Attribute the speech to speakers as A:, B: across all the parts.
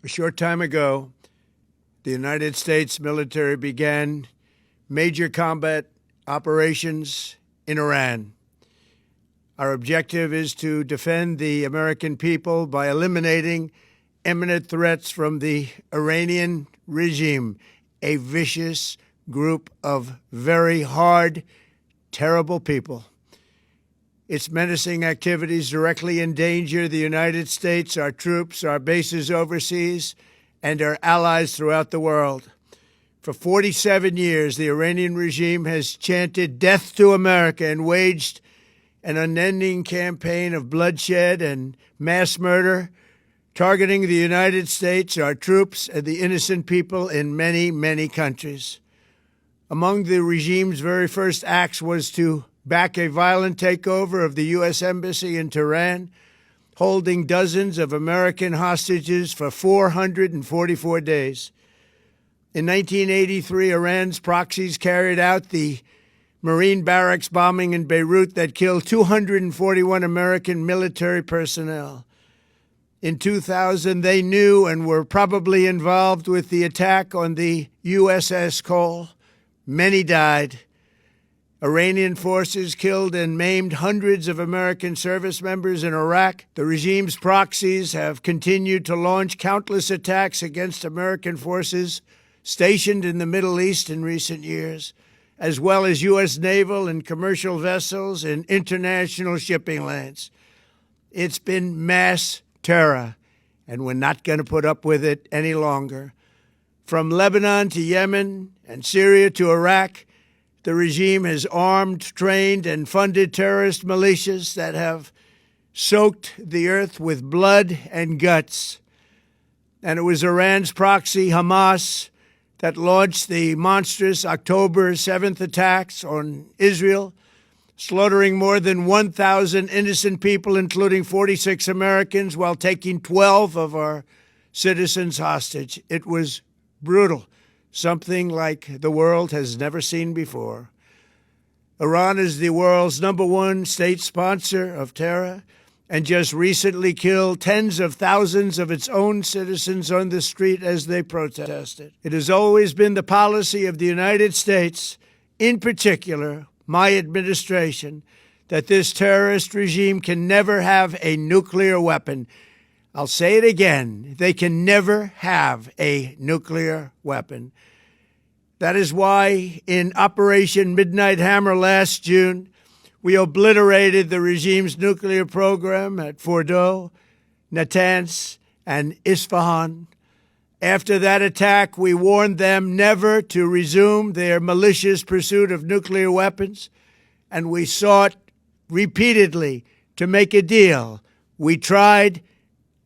A: A short time ago, the United States military began major combat operations in Iran. Our objective is to defend the American people by eliminating imminent threats from the Iranian regime, a vicious group of very hard, terrible people. Its menacing activities directly endanger the United States, our troops, our bases overseas, and our allies throughout the world. For 47 years, the Iranian regime has chanted death to America and waged an unending campaign of bloodshed and mass murder, targeting the United States, our troops, and the innocent people in many, many countries. Among the regime's very first acts was to back a violent takeover of the U.S. Embassy in Tehran, holding dozens of American hostages for 444 days. In 1983, Iran's proxies carried out the Marine barracks bombing in Beirut that killed 241 American military personnel. In 2000, they knew and were probably involved with the attack on the USS Cole. Many died. Iranian forces killed and maimed hundreds of American service members in Iraq. The regime's proxies have continued to launch countless attacks against American forces stationed in the Middle East in recent years, as well as U.S. naval and commercial vessels in international shipping lanes. It's been mass terror, and we're not going to put up with it any longer. From Lebanon to Yemen and Syria to Iraq, the regime has armed, trained, and funded terrorist militias that have soaked the earth with blood and guts. And it was Iran's proxy, Hamas, that launched the monstrous October 7th attacks on Israel, slaughtering more than 1,000 innocent people, including 46 Americans, while taking 12 of our citizens hostage. It was brutal, something like the world has never seen before. Iran is the world's #1 state sponsor of terror and just recently killed tens of thousands of its own citizens on the street as they protested. It has always been the policy of the United States, in particular, my administration, that this terrorist regime can never have a nuclear weapon. I'll say it again. They can never have a nuclear weapon. That is why in Operation Midnight Hammer last June, we obliterated the regime's nuclear program at Fordow, Natanz, and Isfahan. After that attack, we warned them never to resume their malicious pursuit of nuclear weapons, and we sought repeatedly to make a deal. We tried.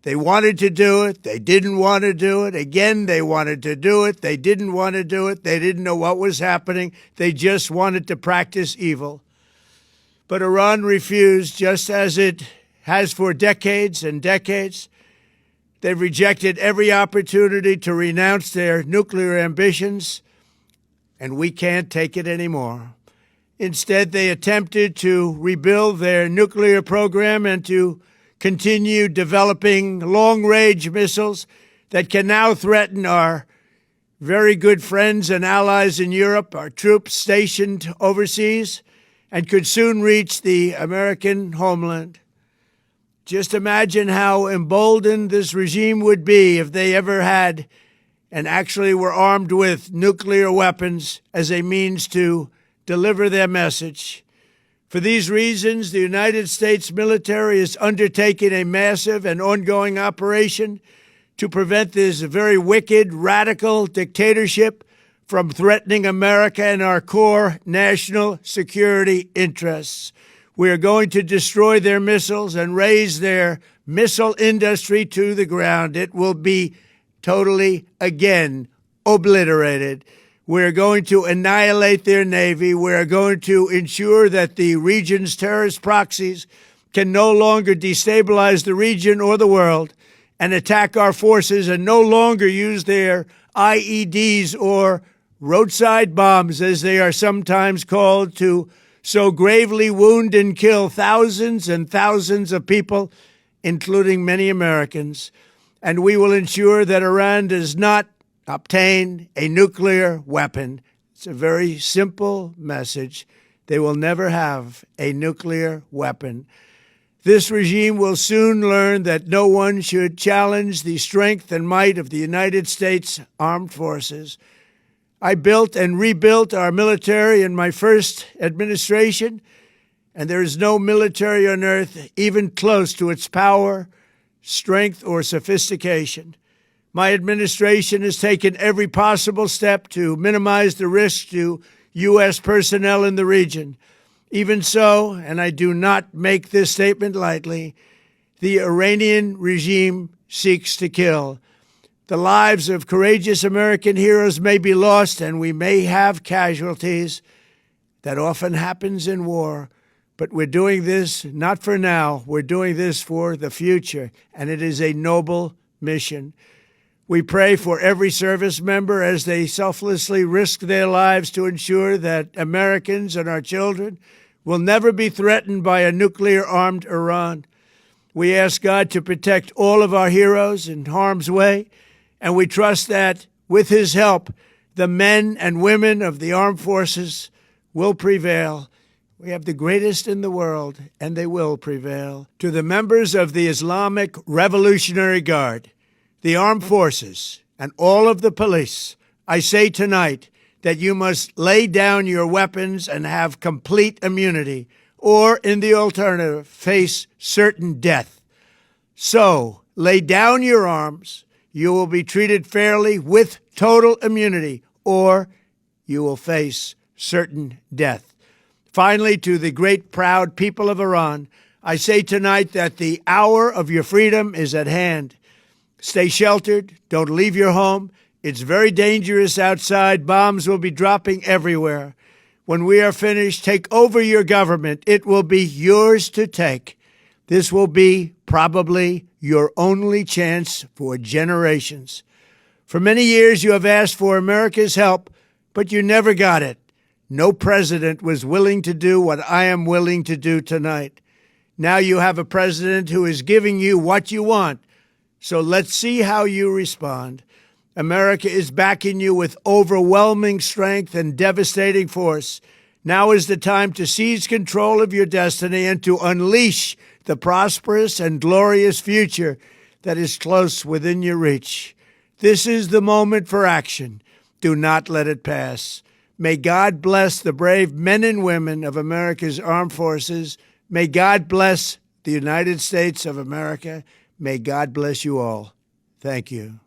A: They wanted to do it. They didn't want to do it. Again, they wanted to do it. They didn't want to do it. They didn't know what was happening. They just wanted to practice evil. But Iran refused, just as it has for decades and decades. They've rejected every opportunity to renounce their nuclear ambitions, and we can't take it anymore. Instead, they attempted to rebuild their nuclear program and to continue developing long-range missiles that can now threaten our very good friends and allies in Europe, our troops stationed overseas, and could soon reach the American homeland. Just imagine how emboldened this regime would be if they ever had and actually were armed with nuclear weapons as a means to deliver their message. For these reasons, the United States military is undertaking a massive and ongoing operation to prevent this very wicked, radical dictatorship from threatening America and our core national security interests. We are going to destroy their missiles and raise their missile industry to the ground. It will be totally, again, obliterated. We're going to annihilate their Navy. We're going to ensure that the region's terrorist proxies can no longer destabilize the region or the world and attack our forces and no longer use their IEDs or roadside bombs, as they are sometimes called, to so gravely wound and kill thousands and thousands of people, including many Americans. and we will ensure that Iran does not obtain a nuclear weapon. It's a very simple message. They will never have a nuclear weapon. This regime will soon learn that no one should challenge the strength and might of the United States Armed Forces. I built and rebuilt our military in my first administration, and there is no military on earth even close to its power, strength, or sophistication. My administration has taken every possible step to minimize the risk to U.S. personnel in the region. Even so, and I do not make this statement lightly, the Iranian regime seeks to kill. The lives of courageous American heroes may be lost, and we may have casualties. That often happens in war. But we're doing this not for now. We're doing this for the future, and it is a noble mission. We pray for every service member as they selflessly risk their lives to ensure that Americans and our children will never be threatened by a nuclear-armed Iran. We ask God to protect all of our heroes in harm's way, and we trust that, with his help, the men and women of the armed forces will prevail. We have the greatest in the world, and they will prevail. To the members of the Islamic Revolutionary Guard, the armed forces, and all of the police, I say tonight that you must lay down your weapons and have complete immunity, or, in the alternative, face certain death. So, lay down your arms. You will be treated fairly with total immunity, or you will face certain death. Finally, to the great, proud people of Iran, I say tonight that the hour of your freedom is at hand. Stay sheltered. Don't leave your home. It's very dangerous outside. Bombs will be dropping everywhere. When we are finished, take over your government. It will be yours to take. This will be probably your only chance for generations. For many years, you have asked for America's help, but you never got it. No president was willing to do what I am willing to do tonight. Now you have a president who is giving you what you want. So let's see how you respond. America is backing you with overwhelming strength and devastating force. Now is the time to seize control of your destiny and to unleash the prosperous and glorious future that is close within your reach. This is the moment for action. Do not let it pass. May God bless the brave men and women of America's armed forces. May God bless the United States of America. May God bless you all. Thank you.